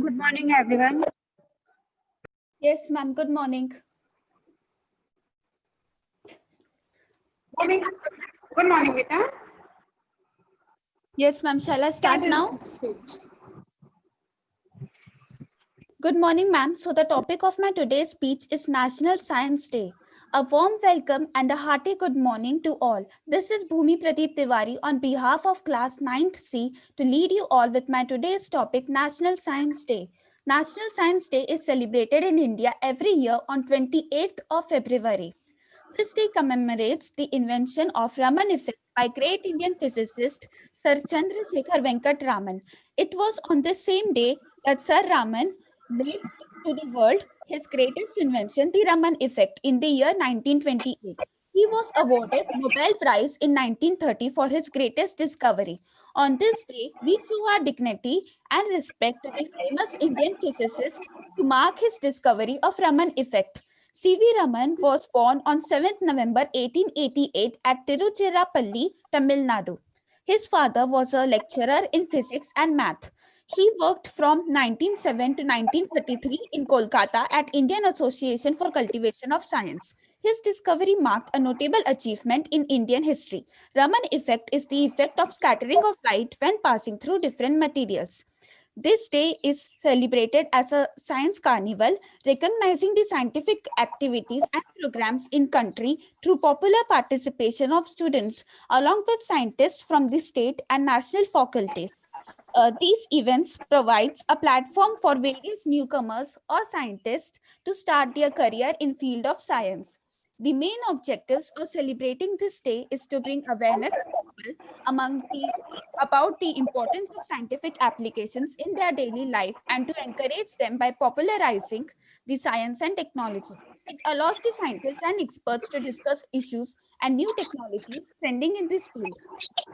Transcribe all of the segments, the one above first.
Good morning, everyone. Yes, ma'am. Good morning. Morning. Good morning, Vita. Yes, ma'am. Shall I Start start this now? speech. Good morning, ma'am. So, the topic of my today's speech is National Science Day. A warm welcome and a hearty good morning to all. This is Bhumi Pradeep Tiwari on behalf of Class 9th C to lead you all with my today's topic, National Science Day. National Science Day is celebrated in India every year on 28th of February. This day commemorates the invention of Raman effect by great Indian physicist Sir Chandrasekhar Venkat Raman. It was on this same day that Sir Raman made to the world his greatest invention, the Raman effect, in the year 1928. He was awarded Nobel Prize in 1930 for his greatest discovery. On this day, we show our dignity and respect to the famous Indian physicist to mark his discovery of Raman effect. C.V. Raman was born on 7th November 1888 at Tiruchirappalli, Tamil Nadu. His father was a lecturer in physics and math. He worked from 1907 to 1933 in Kolkata at Indian Association for Cultivation of Science. His discovery marked a notable achievement in Indian history. Raman effect is the effect of scattering of light when passing through different materials. This day is celebrated as a science carnival, recognizing the scientific activities and programs in country through popular participation of students along with scientists from the state and national faculties. These events provides a platform for various newcomers or scientists to start their career in field of science. The main objectives of celebrating this day is to bring awareness to people among the about the importance of scientific applications in their daily life and to encourage them by popularizing the science and technology. It allows the scientists and experts to discuss issues and new technologies trending in this field.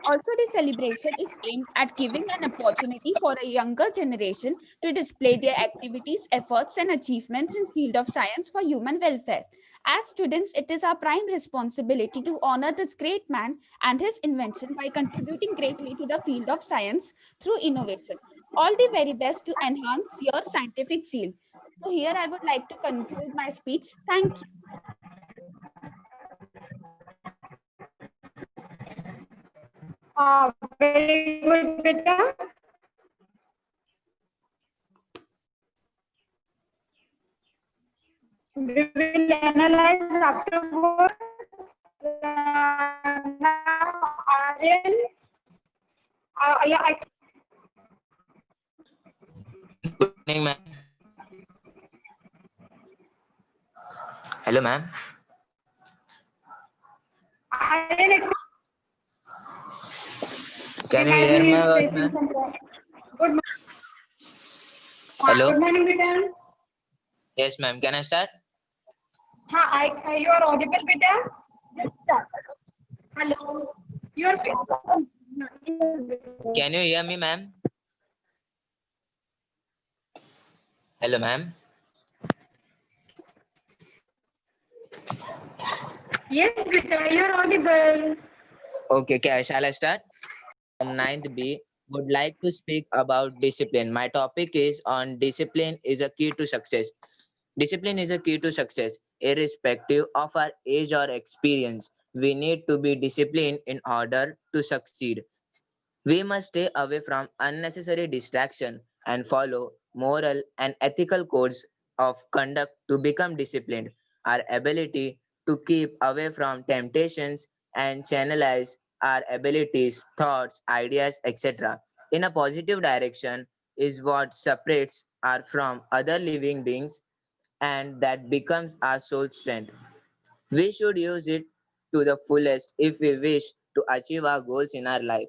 Also, the celebration is aimed at giving an opportunity for a younger generation to display their activities, efforts, and achievements in field of science for human welfare. As students, it is our prime responsibility to honor this great man and his invention by contributing greatly to the field of science through innovation. All the very best to enhance your scientific field. So here I would like to conclude my speech. Thank you. Very good, Vita. We will analyze afterwards. Now, Aryan. Yeah, Good morning, ma'am. Hello, ma'am. Aryan, Can you regarding hear is my voice, facing ma'am? some problem. Good morning. Hello. Good morning, Vita. Yes, ma'am. Can I start? You are audible, Vita. Yes, start. Hello. You are. Can you hear me, ma'am? Hello, ma'am. Yes, Vita, you are audible. Okay, shall I start? From ninth B, would like to speak about discipline. My topic is on discipline is a key to success. Discipline is a key to success. Irrespective of our age or experience, we need to be disciplined in order to succeed. We must stay away from unnecessary distraction and follow moral and ethical codes of conduct to become disciplined. Our ability to keep away from temptations and channelize our abilities, thoughts, ideas, etc. in a positive direction is what separates us from other living beings, and that becomes our sole strength. We should use it to the fullest if we wish to achieve our goals in our life.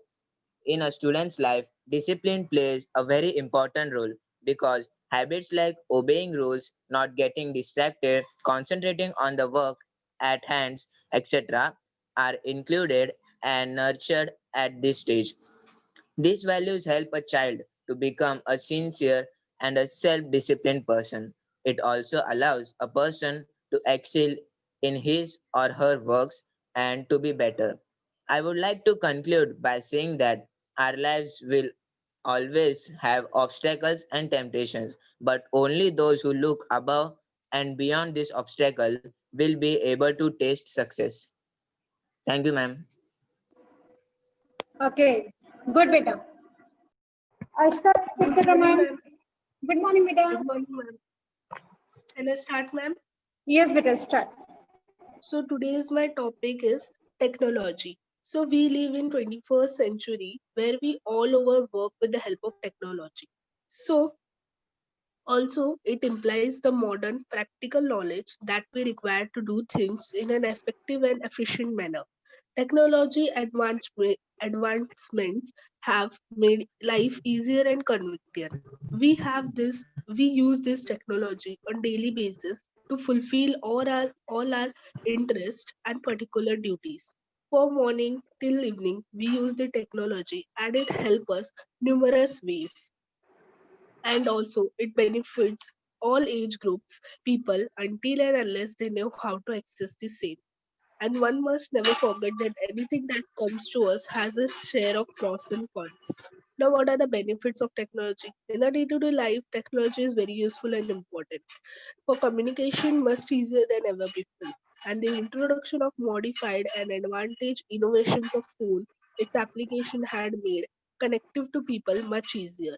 In a student's life, discipline plays a very important role because habits like obeying rules, not getting distracted, concentrating on the work at hands, etc., are included and nurtured at this stage. These values help a child to become a sincere and a self disciplined person. It also allows a person to excel in his or her works and to be better. I would like to conclude by saying that our lives will always have obstacles and temptations, but only those who look above and beyond this obstacle will be able to taste success. Thank you, ma'am. Okay. Good, beta. I start with Good the morning, ma'am. ma'am. Good morning, beta. Good morning, ma'am. Can I start, ma'am? Yes, beta. Start. So today's my topic is technology. So we live in 21st century where we all over work with the help of technology. So also it implies the modern practical knowledge that we require to do things in an effective and efficient manner. Technology advancements have made life easier and convenient. We use this technology on daily basis to fulfill all our interests and particular duties. From morning till evening, we use the technology and it helps us numerous ways. And also it benefits all age groups, people until and unless they know how to access the same. And one must never forget that anything that comes to us has its share of pros and cons. Now, what are the benefits of technology? In our day-to-day life, technology is very useful and important. For communication, much easier than ever before. And the introduction of modified and advantage innovations of phone, its application had made connective to people much easier.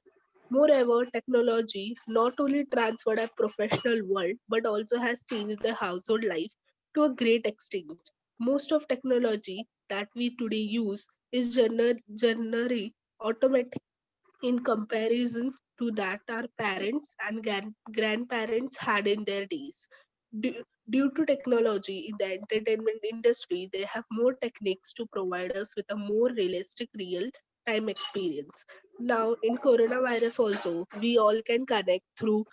Moreover, technology not only transferred our professional world but also has changed the household life to a great extent. Most of technology that we today use is generally automatic in comparison to that our parents and grandparents had in their days. Due to technology in the entertainment industry, they have more techniques to provide us with a more realistic real time experience. Now, in coronavirus also, we all can connect through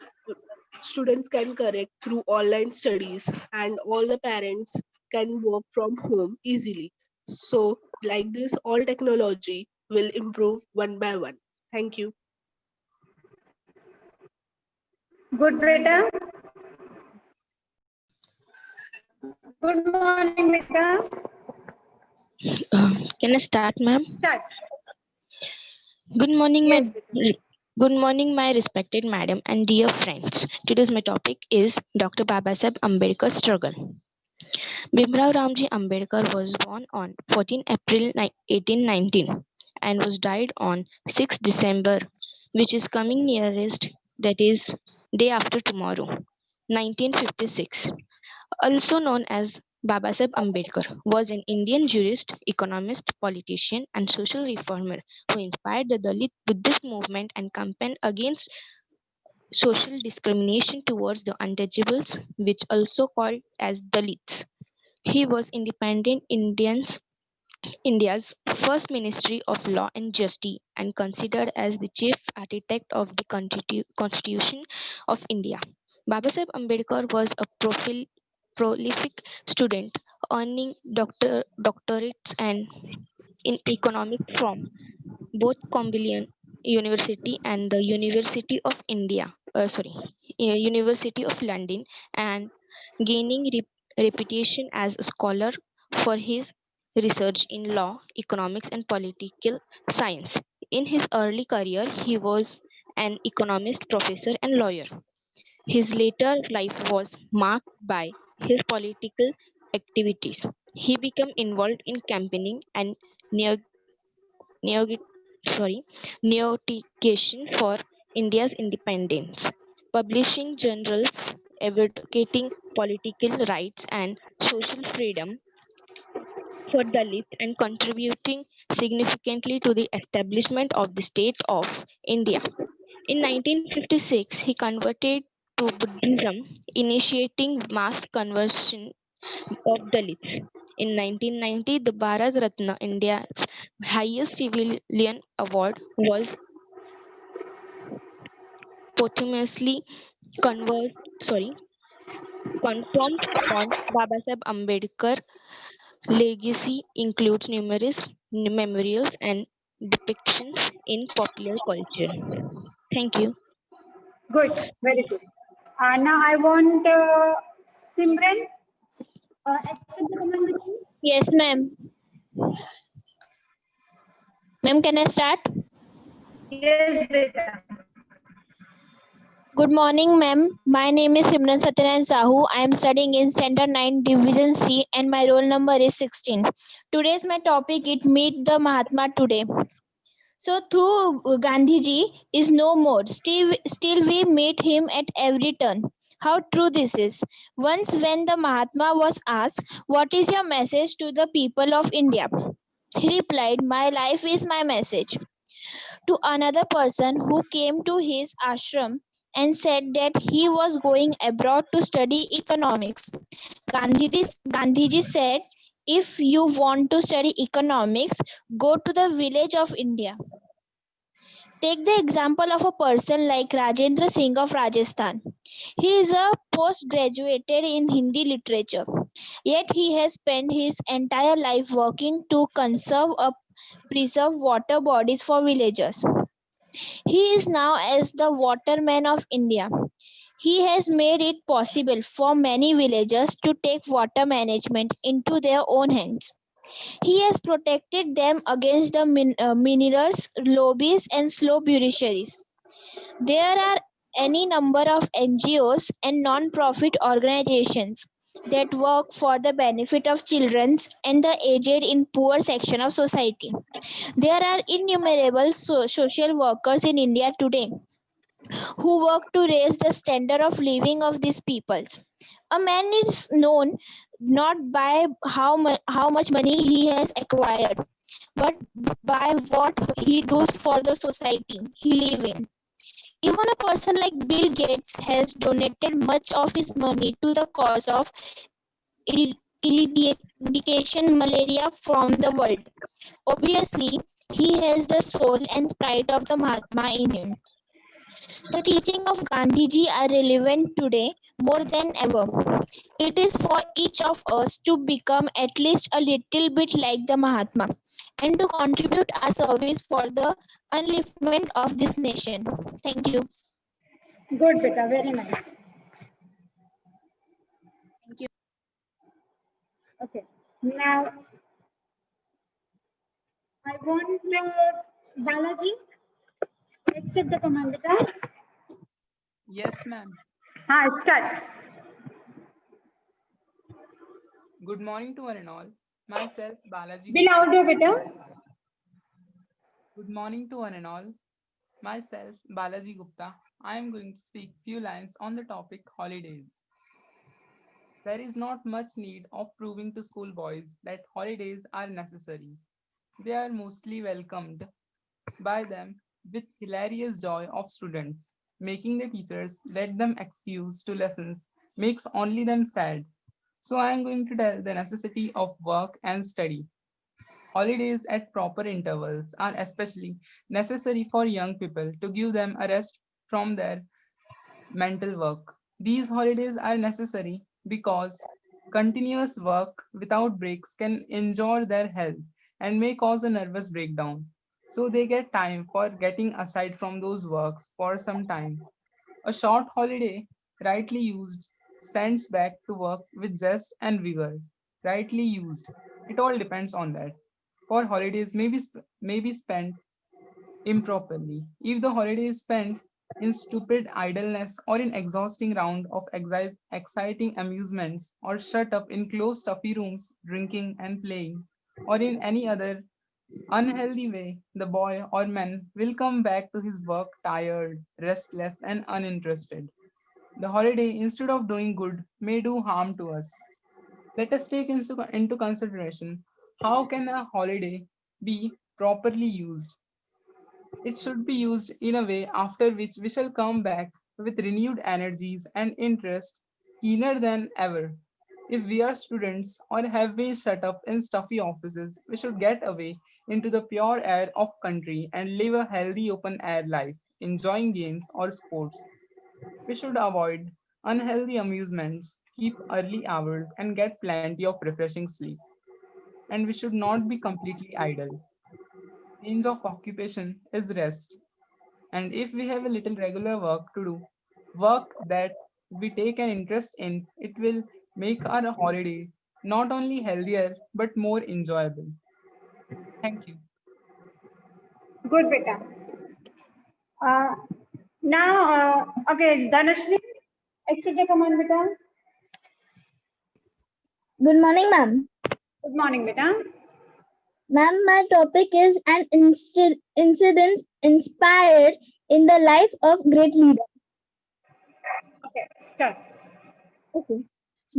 students can connect through online studies and all the parents can work from home easily. So, like this, all technology will improve one by one. Thank you. Good, beta. Good morning, beta. Can I start, ma'am? Start. Good morning, Yes, beta. good morning, my respected madam and dear friends. Today's my topic is Dr. Babasaheb Ambedkar struggle. Bhimrao Ramji Ambedkar was born on 14 April 1819 and was died on 6 December, which is coming nearest, that is day after tomorrow, 1956. Also known as Babasaheb Ambedkar, was an Indian jurist, economist, politician, and social reformer who inspired the Dalit Buddhist movement and campaigned against social discrimination towards the untouchables, which also called as Dalits. He was independent India's first Ministry of Law and Justice and considered as the chief architect of the Constitution of India. Babasaheb Ambedkar was a prolific student, earning doctorates and in economics from both Columbia University and the University of London, and gaining reputation as a scholar for his research in law, economics, and political science. In his early career, he was an economist, professor, and lawyer. His later life was marked by his political activities. He became involved in campaigning and neo- neo- negotiation for India's independence, publishing journals advocating political rights and social freedom for Dalits and contributing significantly to the establishment of the state of India. In 1956, he converted to Buddhism, initiating mass conversion of Dalits. In 1990, the Bharat Ratna, India's highest civilian award, was posthumously conferred, confirmed upon Babasaheb Ambedkar. Legacy includes numerous memorials and depictions in popular culture. Thank you. Good. Very good. Now I want Simran. Accept the recommendation. Yes, ma'am. Ma'am, can I start? Yes, beta. Good morning, ma'am. My name is Simran Satyanan Sahu. I am studying in Standard 9, Division C, and my roll number is 16. Today's my topic is Meet the Mahatma Today. So, through Gandhiji is no more. Still we meet him at every turn. How true this is. Once, when the Mahatma was asked, "What is your message to the people of India?" he replied, "My life is my message." To another person who came to his ashram and said that he was going abroad to study economics. Gandhiji said, "If you want to study economics, go to the village of India." Take the example of a person like Rajendra Singh of Rajasthan. He is a postgraduated in Hindi literature, yet he has spent his entire life working to preserve water bodies for villagers. He is now as the waterman of India. He has made it possible for many villagers to take water management into their own hands. He has protected them against the minerals, lobbies, and slow bureaucracies. There are any number of NGOs and non-profit organizations that work for the benefit of children and the aged in poor section of society. There are innumerable social workers in India today who work to raise the standard of living of these peoples. A man is known not by how much money he has acquired, but by what he does for the society he lives in. Even a person like Bill Gates has donated much of his money to the cause of eradication malaria from the world. Obviously, he has the soul and sprite of the Mahatma in him. The teachings of Gandhiji are relevant today more than ever. It is for each of us to become at least a little bit like the Mahatma and to contribute our service for the upliftment of this nation. Thank you. Good, beta. Very nice. Thank you. Okay. Now, I want Balaji accept the command, beta. Yes, ma'am. Start. Good morning to one and all. Myself, Balaji. Be louder, beta. Good morning to one and all. Myself, Balaji Gupta. I am going to speak few lines on the topic holidays. There is not much need of proving to schoolboys that holidays are necessary. They are mostly welcomed by them with hilarious joy of students. Making the teachers let them excuse to lessons makes only them sad. So I am going to tell the necessity of work and study. Holidays at proper intervals are especially necessary for young people to give them a rest from their mental work. These holidays are necessary because continuous work without breaks can injure their health and may cause a nervous breakdown. So they get time for getting aside from those works for some time. A short holiday, rightly used, sends back to work with zest and vigor. Rightly used, it all depends on that. For holidays may be spent improperly. If the holiday is spent in stupid idleness or in exhausting round of exciting amusements or shut up in closed stuffy rooms drinking and playing or in any other unhealthy way, the boy or man will come back to his work tired, restless, and uninterested. The holiday, instead of doing good, may do harm to us. Let us take into consideration how can a holiday be properly used. It should be used in a way after which we shall come back with renewed energies and interest keener than ever. If we are students or have been shut up in stuffy offices, we should get away into the pure air of country and live a healthy open air life, enjoying games or sports. We should avoid unhealthy amusements, keep early hours, and get plenty of refreshing sleep. And we should not be completely idle. Change of occupation is rest. And if we have a little regular work to do, work that we take an interest in, it will make our holiday not only healthier but more enjoyable. Thank you. Good, beta. Okay, Dhanashri, accept the command, beta. Good morning, ma'am. Good morning, beta. Ma'am, my topic is an incident inspired in the life of great leader. Okay, start. Okay.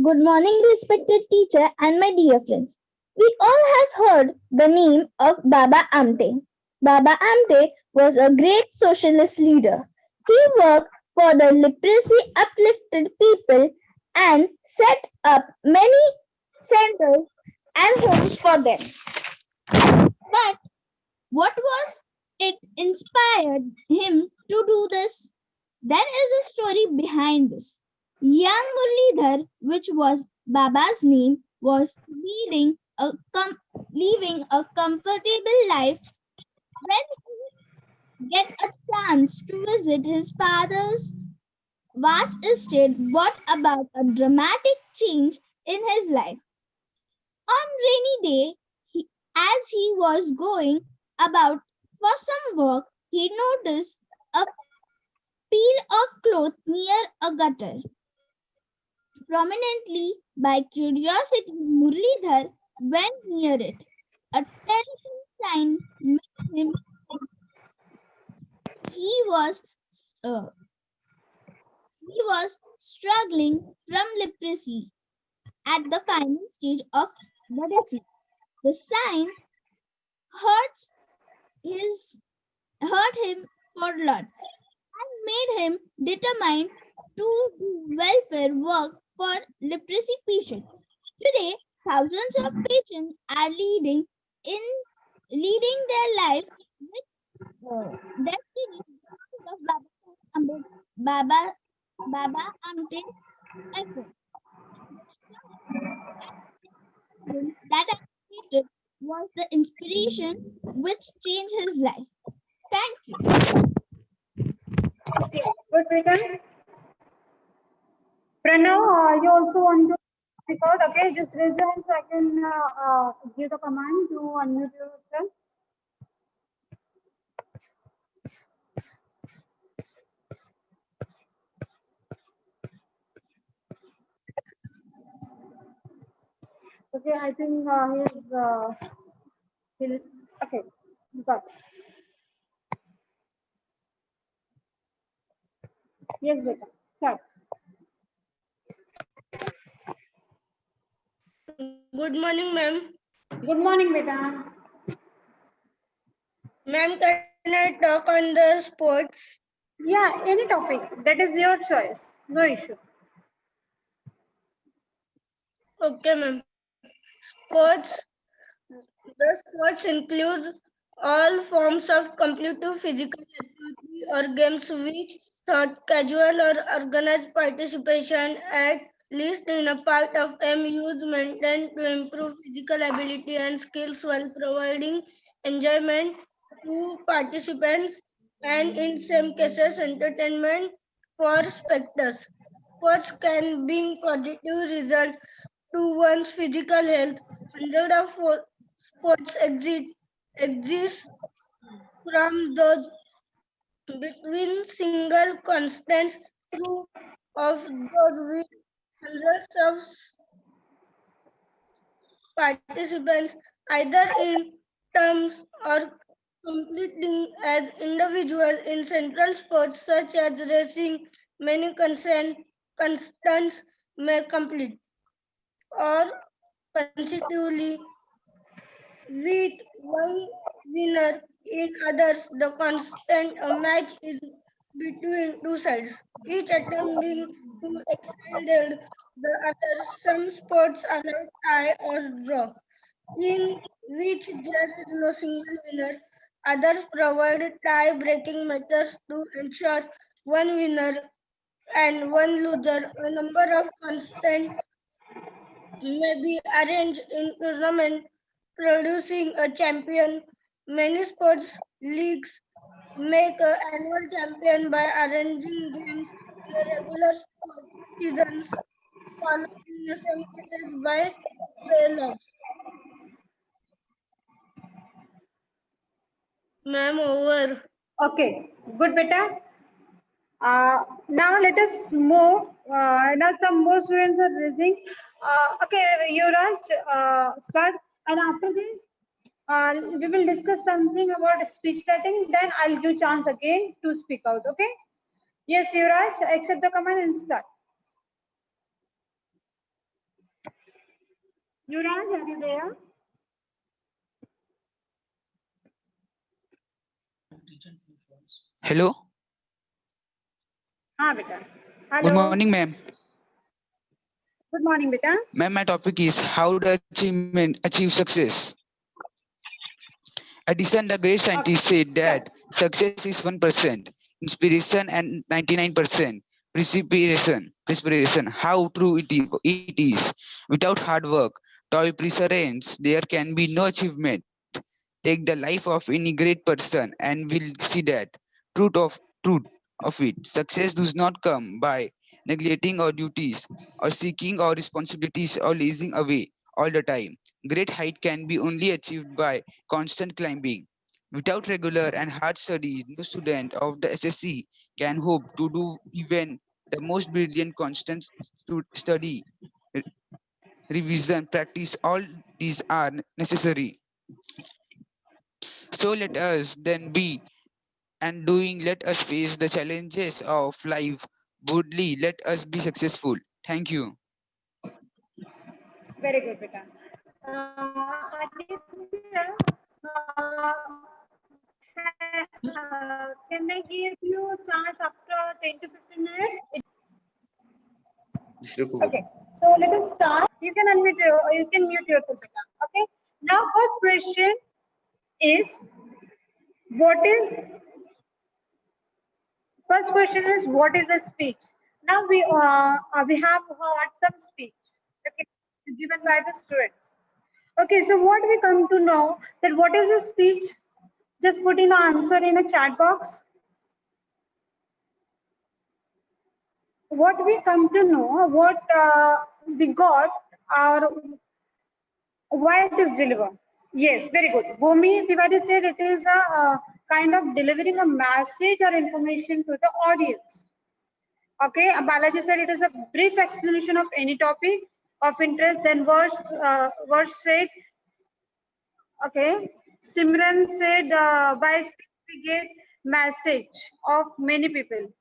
Good morning, respected teacher and my dear friends. We all have heard the name of Baba Amte. Baba Amte was a great socialist leader. He worked for the leprosy uplifted people and set up many centers and homes for them. But what was it inspired him to do this? There is a story behind this. Young Murlidhar, which was Baba's name, was living a comfortable life when he get a chance to visit his father's vast estate brought about a dramatic change in his life. On rainy day, as he was going about for some work, he noticed a pile of cloth near a gutter. Prominently by curiosity, Murlidhar went near it. A terrible sign made him he was uh, he was struggling from leprosy at the final stage of the disease. The sign hurts his hurt him for a lot and made him determined to do welfare work for leprosy patients. Today, thousands of patients are leading their life with destiny because of Baba Amte's effort. That I created was the inspiration which changed his life. Thank you. Good, beta. Pranav, you also want to record? Okay, just raise your hand so I can give the command to unmute yourself. Okay, I think he'll, okay, got it. Yes, beta, start. Good morning, ma'am. Good morning, beta. Ma'am, can I talk on the sports? Yeah, any topic. That is your choice. No issue. Okay, ma'am. Sports. The sports includes all forms of competitive physical activity or games which thought casual or organized participation at least in a part of M use maintained to improve physical ability and skills while providing enjoyment to participants and in some cases entertainment for spectators. Sports can bring positive results to one's physical health. Hundreds of sports exist from those between single constants through of those with hundreds of participants either in terms or completing as individual in central sports such as racing many constants may complete or consecutively with one winner in others. The constant a match is between two sides, each attempting to extend the other. Some sports allow tie or draw, in which there is no single winner. Others provide tie-breaking methods to ensure one winner and one loser. A number of constant may be arranged in tournament producing a champion. Many sports leagues make an annual champion by arranging games in the regular sports seasons, followed in some cases by playoffs. Ma'am, over. Okay, Good, beta. Now let us move. Now some more students are raising. Okay, Yuvraj, start. And after this, we will discuss something about speech writing. Then I'll give chance again to speak out. Okay. Yes, Yuvraj, accept the command and start. Yuvraj, are you there? Hello. हाँ बेटा. Good Hello. morning, ma'am. Good morning, beta. Ma'am, my topic is how to achieve success. Edison, the great scientist, said that success is 1%, inspiration and 99% perspiration. How true it is. Without hard work, toil, perseverance, there can be no achievement. Take the life of any great person and we'll see that truth of it. Success does not come by neglecting our duties or seeking our responsibilities or lazing away all the time. Great height can be only achieved by constant climbing. Without regular and hard study, no student of the SSC can hope to do even the most brilliant constant study, revision, practice. All these are necessary. So let us then be and doing, let us face the challenges of life boldly, let us be successful. Thank you. Very good, beta. Aditya, can I give you a chance after 10 to 15 minutes? Okay, so let us start. You can unmute you can mute yourself. Okay. Now, first question is what is a speech? Now we have heard some speech, okay, given by the students. Okay, so what we come to know that what is a speech? Just put in an answer in a chat box. What we come to know, what we got, or why it is delivered. Yes, very good. Bhumi Tiwari said it is a kind of delivering a message or information to the audience. Okay, Balaji said it is a brief explanation of any topic of interest. Then words said. Okay, Simran said by speech we get message of many people.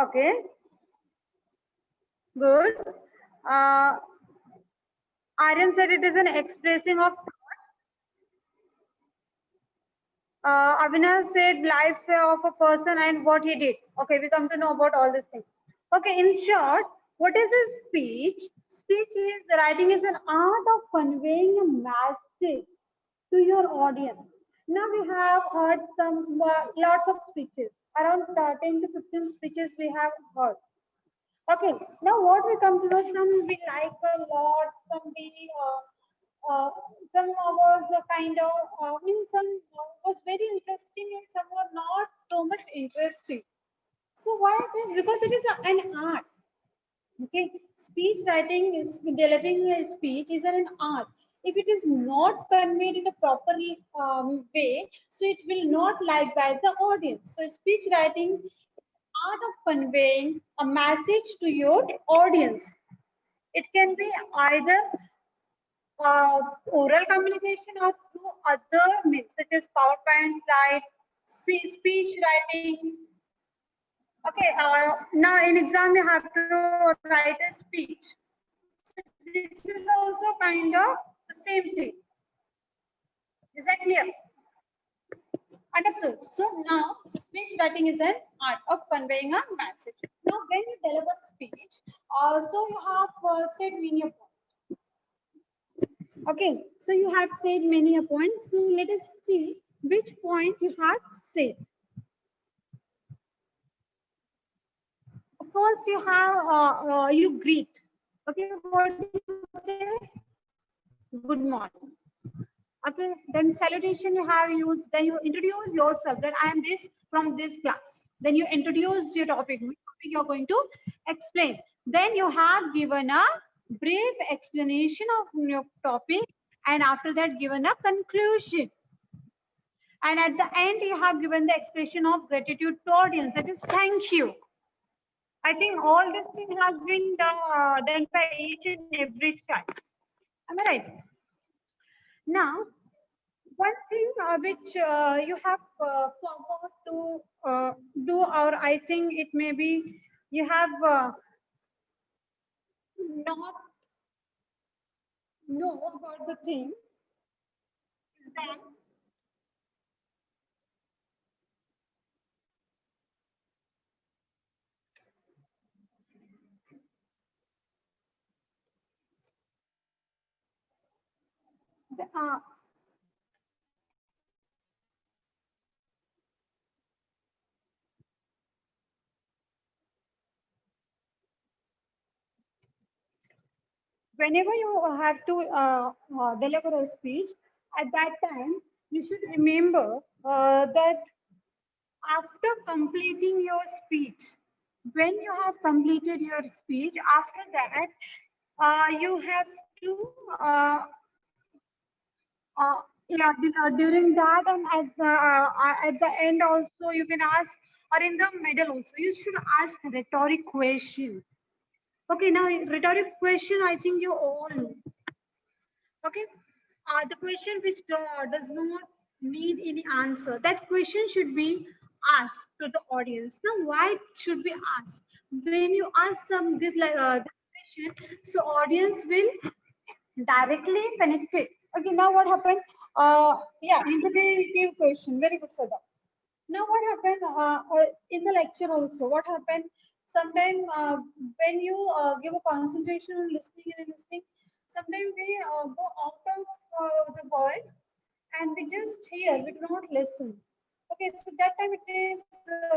Okay, good. Aryan said it is an expressing of Avinash said life of a person and what he did. Okay, we come to know about all these things. Okay, in short, what is this speech? Speech is writing is an art of conveying a message to your audience. Now we have heard some lots of speeches, around 10 to 15 speeches we have heard. Okay, now what we come to know, some we like a lot, some we some was a kind of some was very interesting and some were not so much interesting. So why it is? Because it is an art. Okay, speech writing is delivering a speech is an art. If it is not conveyed in a proper way, so it will not like by the audience. So speech writing art of conveying a message to your audience. It can be either oral communication or through other means such as PowerPoint slide, speech writing. Okay, now in exam you have to write a speech. So this is also kind of the same thing. Is that clear? Understood. So now speech writing is an art of conveying a message. Now when you deliver speech, so you have said many points. Okay, so you have said many points. So let us see which point you have said. First, you have you greet. Okay, what do you say? Good morning. Okay, then salutation you have used. Then you introduce yourself. That I am this from this class. Then you introduce your topic. Which topic you are going to explain. Then you have given a brief explanation of your topic, and after that given a conclusion. And at the end, you have given the expression of gratitude to audience. That is, thank you. I think all this thing has been done by each and every child. Am I right? Now, one thing which you have forgot to do, or I think it may be you have not know about the thing is that the, whenever you have to deliver a speech, at that time, you should remember that after completing your speech, when you have completed your speech, after that, you have to, during that and at the end also, you can ask, or in the middle also, you should ask rhetoric question. Okay, now rhetoric question, I think you all know. Okay, the question which does not need any answer, that question should be asked to the audience. Now, why should we ask? When you ask some this question, so audience will directly connect it. Okay, now what happened? Yeah, interrogative question. Very good, Sada. Now what happened in the lecture also? What happened? Sometimes when you give a concentration on listening, sometimes we go out of the world and we just hear, we do not listen. Okay, so that time it is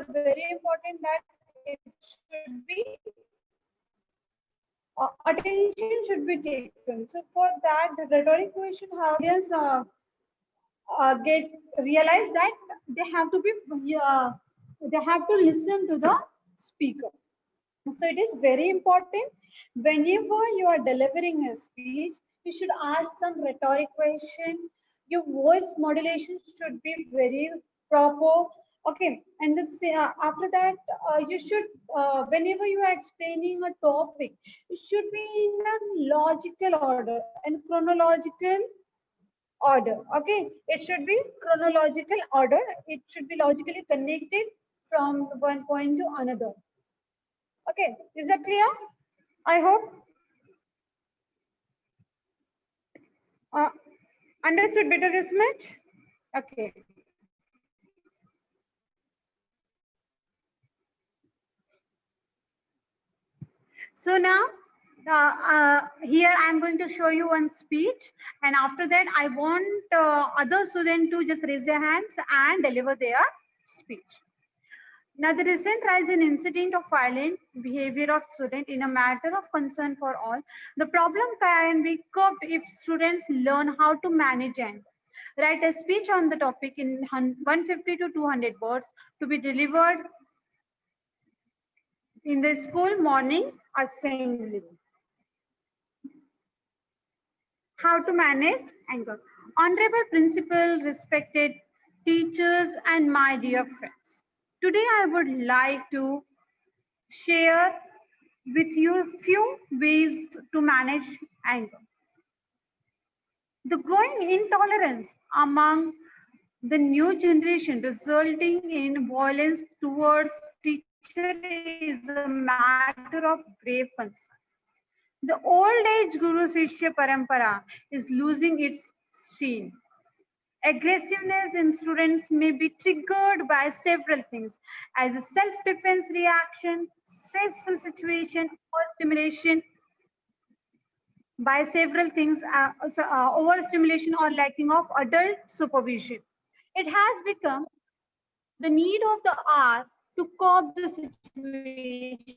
very important that it should be attention should be taken. So for that, the rhetoric question, how audience get realize that they have to be they have to listen to the speaker. So it is very important whenever you are delivering a speech, you should ask some rhetoric question. Your voice modulation should be very proper. Okay, and this after that, you should whenever you are explaining a topic, it should be in a logical order and chronological order. Okay, it should be chronological order. It should be logically connected from one point to another. Okay, is that clear? I hope. Understood better this much? Okay. So now, here I'm going to show you one speech, and after that, I want other students to just raise their hands and deliver their speech. Now, the recent rise in incident of violent behavior of students in a matter of concern for all. The problem can be curbed if students learn how to manage anger. Write a speech on the topic in 150 to 200 words to be delivered in the school morning assembly. How to manage anger. Honorable principal, respected teachers, and my dear friends. Today I would like to share with you a few ways to manage anger. The growing intolerance among the new generation resulting in violence towards teachers is a matter of grave concern. The old age Guru Shishya Parampara is losing its sheen. Aggressiveness in students may be triggered by several things, as a self-defense reaction, stressful situation, or stimulation by several things, overstimulation or lacking of adult supervision. It has become the need of the hour to cope the situation.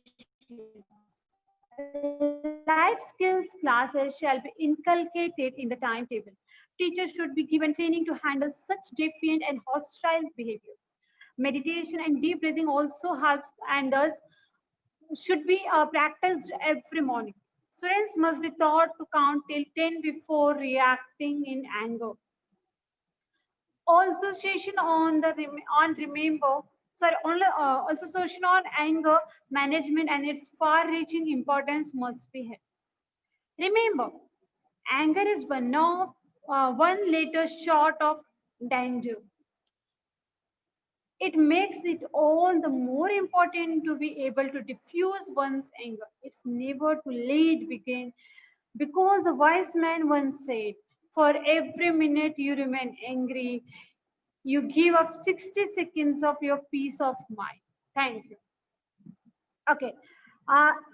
Life skills classes shall be inculcated in the timetable. Teachers should be given training to handle such defiant and hostile behavior. Meditation and deep breathing also helps and does should be practiced every morning. Students must be taught to count till 10 before reacting in anger. Also session on remember, sorry, only also session on anger management and its far-reaching importance must be held. Remember, anger is one letter short of danger. It makes it all the more important to be able to diffuse one's anger. It's never too late begin, because a wise man once said, for every minute you remain angry, you give up 60 seconds of your peace of mind. Thank you. Okay.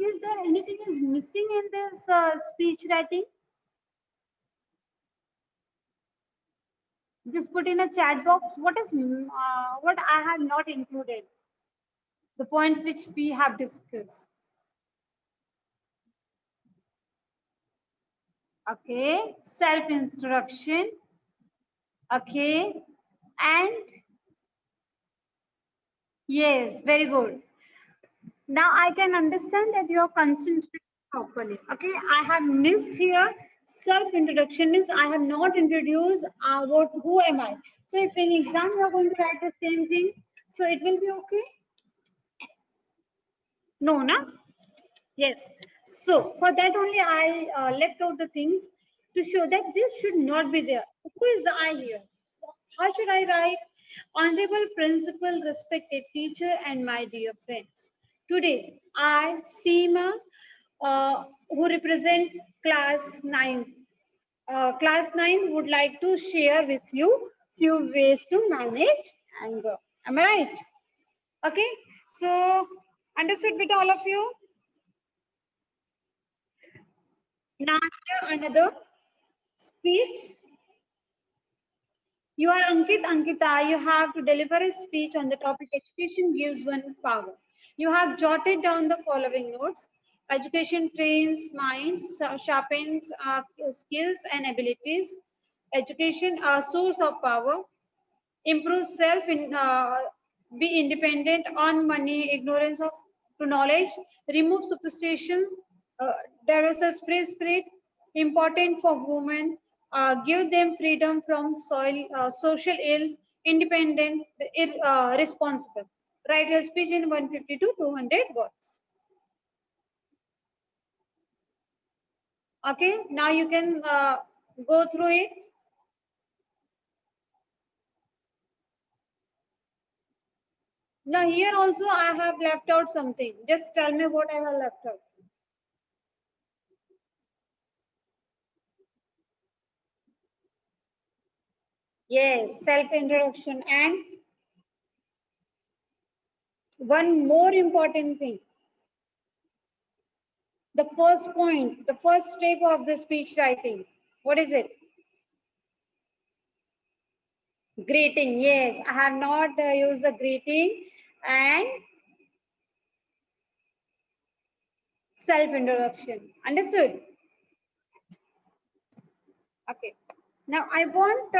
Is there anything is missing in this speech writing? Just put in a chat box. What I have not included? The points which we have discussed. Okay. Self-introduction. Okay. And yes, very good. Now I can understand that you are concentrating properly. Okay, I have missed here self-introduction means I have not introduced who am I. So if in exam you are going to write the same thing, so it will be okay? No, na? Yes. So for that only I left out the things to show that this should not be there. Who is I here? How should I write? Honorable principal, respected teacher, and my dear friends. Today, I, Seema, who represent class 9. Class 9 would like to share with you few ways to manage anger. Am I right? Okay. So, understood with all of you? Now, another speech. You are Ankit, Ankita. You have to deliver a speech on the topic education gives one power. You have jotted down the following notes. Education trains minds, sharpens skills and abilities. Education a source of power. Improves be independent on money, ignorance of to knowledge. Remove superstitions. Develops free spirit. Important for women. Give them freedom from social ills, independent, responsible. Write your speech in 150 to 200 words. Okay, now you can go through it. Now here also I have left out something. Just tell me what I have left out. Yes, self-introduction and one more important thing. The first point, the first step of the speech writing. What is it? Greeting. Yes, I have not used the greeting and self-introduction. Understood? Okay. Now I want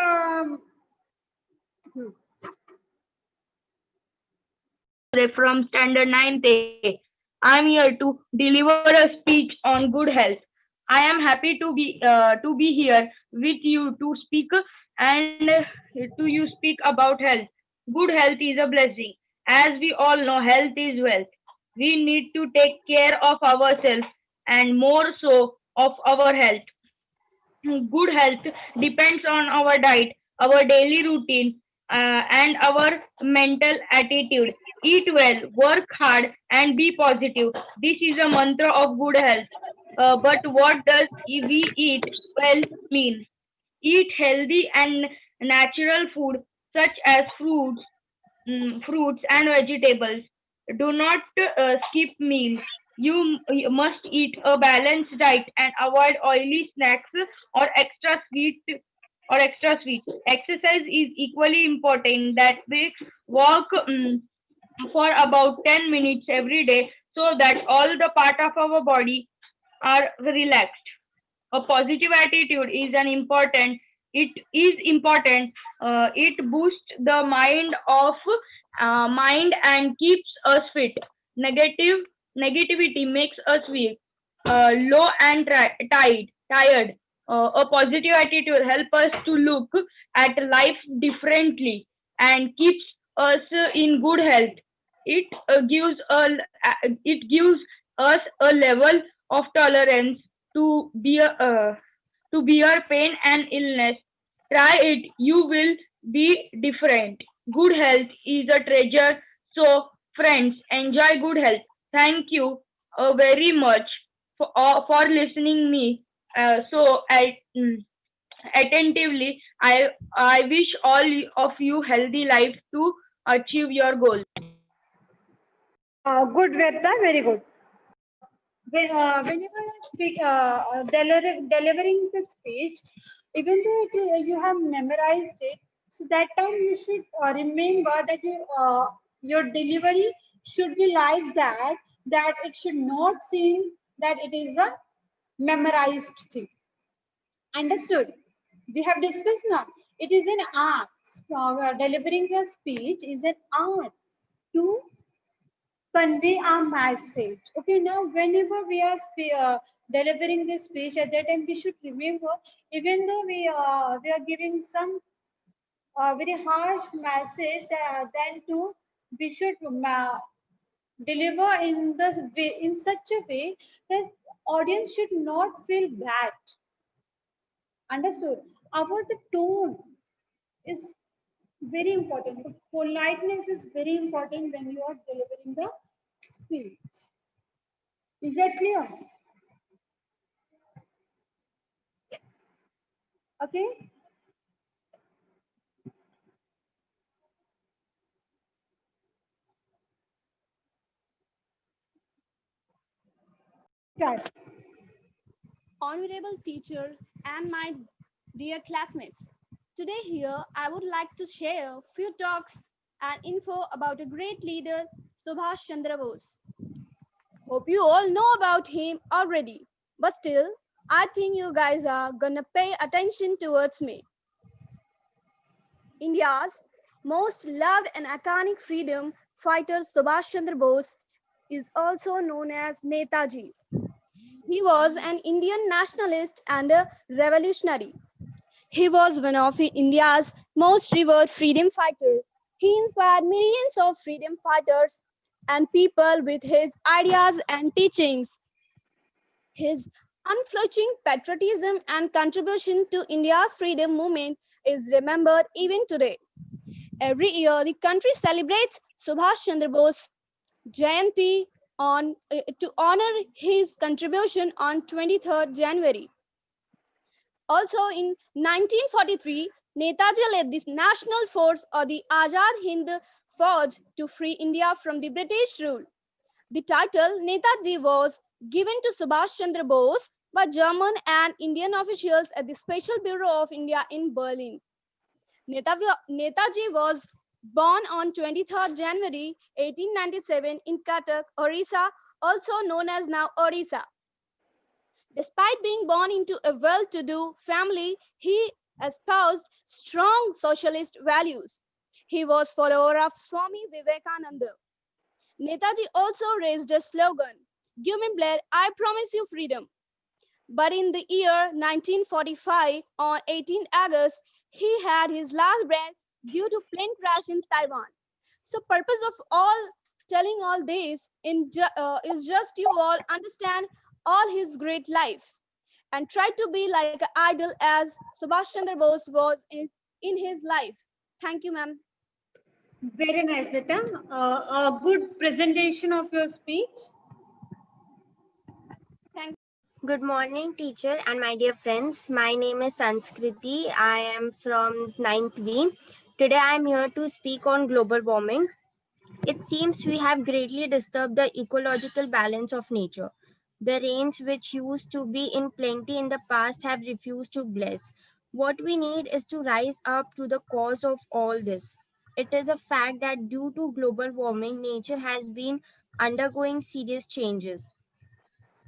from Standard 9th. I'm here to deliver a speech on good health. I am happy to be here with you to speak and to you speak about health. Good health is a blessing. As we all know, health is wealth. We need to take care of ourselves and more so of our health. Good health depends on our diet, our daily routine, and our mental attitude. Eat well, work hard, and be positive. This is a mantra of good health. But what does we eat well mean? Eat healthy and natural food such as fruits and vegetables. Do not skip meals. You must eat a balanced diet and avoid oily snacks or extra sweet. Exercise is equally important. That we walk for about 10 minutes every day so that all the part of our body are relaxed. A positive attitude is an important. It is important. It boosts the mind and keeps us fit. Negativity makes us weak, low and tired. a positive attitude help us to look at life differently and keeps us in good health. It gives us a level of tolerance to bear pain and illness. Try it, you will be different. Good health is a treasure. So, friends, enjoy good health. Thank you very much for listening me. Attentively. I wish all of you healthy life to achieve your goal. Good, Vedta, very good. Whenever you speak, delivering the speech, even though you have memorized it, so that time you should remember that your delivery should be like that, that it should not seem that it is a memorized thing. Understood? We have discussed now. It is an art. Delivering a speech is an art to convey our message. Okay, now whenever we are delivering this speech, at that time we should remember, even though we are giving some very harsh message, that then too we should deliver in this way, in such a way that audience should not feel bad. Understood? Our the tone is very important. The politeness is very important when you are delivering the speech. Is that clear? Okay. Start. Honorable teacher and my dear classmates. Today here I would like to share a few talks and info about a great leader, Subhash Chandra Bose. Hope you all know about him already, but still, I think you guys are gonna pay attention towards me. India's most loved and iconic freedom fighter Subhash Chandra Bose is also known as Netaji. He was an Indian nationalist and a revolutionary. He was one of India's most revered freedom fighters. He inspired millions of freedom fighters and people with his ideas and teachings. His unflinching patriotism and contribution to India's freedom movement is remembered even today. Every year, the country celebrates Subhash Chandra Bose Jayanti to honor his contribution on 23rd January. Also in 1943, Netaji led the national force or the Azad Hind Fauj to free India from the British rule. The title Netaji was given to Subhash Chandra Bose by German and Indian officials at the Special Bureau of India in Berlin. Netaji was born on 23rd January 1897 in Cuttack, Orissa, also known as now Odisha. Despite being born into a well-to-do family, he espoused strong socialist values. He was follower of Swami Vivekananda. Netaji also raised a slogan, "Give me blood, I promise you freedom." But in the year 1945, on 18th August, he had his last breath due to plane crash in Taiwan. So purpose of all telling all this is just you all understand all his great life and try to be like an idol as Subhash Chandra Bose was in his life. Thank you, ma'am. Very nice, Beta. A good presentation of your speech. Thank Good morning, teacher and my dear friends. My name is Sanskriti. I am from 9th B. Today I am here to speak on global warming. It seems we have greatly disturbed the ecological balance of nature. The rains which used to be in plenty in the past have refused to bless. What we need is to rise up to the cause of all this. It is a fact that due to global warming, nature has been undergoing serious changes.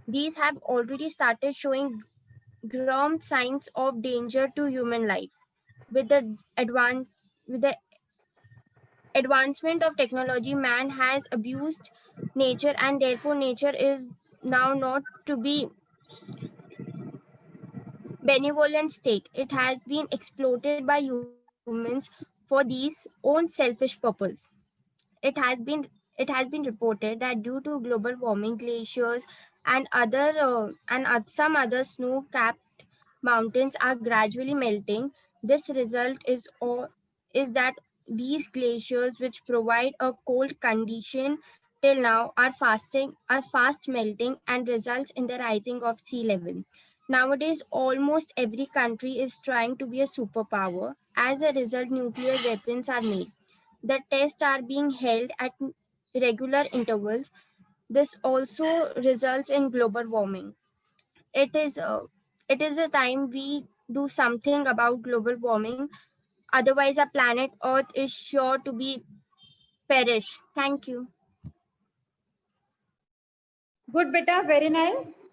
These have already started showing grim signs of danger to human life. With the advancement of technology, man has abused nature, and therefore nature is now not to be benevolent state. It has been exploited by humans for these own selfish purpose. It has been it has been reported that due to global warming, glaciers and some other snow-capped mountains are gradually melting. This result is that these glaciers, which provide a cold condition till now, are fast melting and results in the rising of sea level. Nowadays, almost every country is trying to be a superpower. As a result, nuclear weapons are made. The tests are being held at regular intervals. This also results in global warming. It is uh, it is a time we do something about global warming. Otherwise, our planet Earth is sure to be perish. Thank you. Good, beta. Very nice.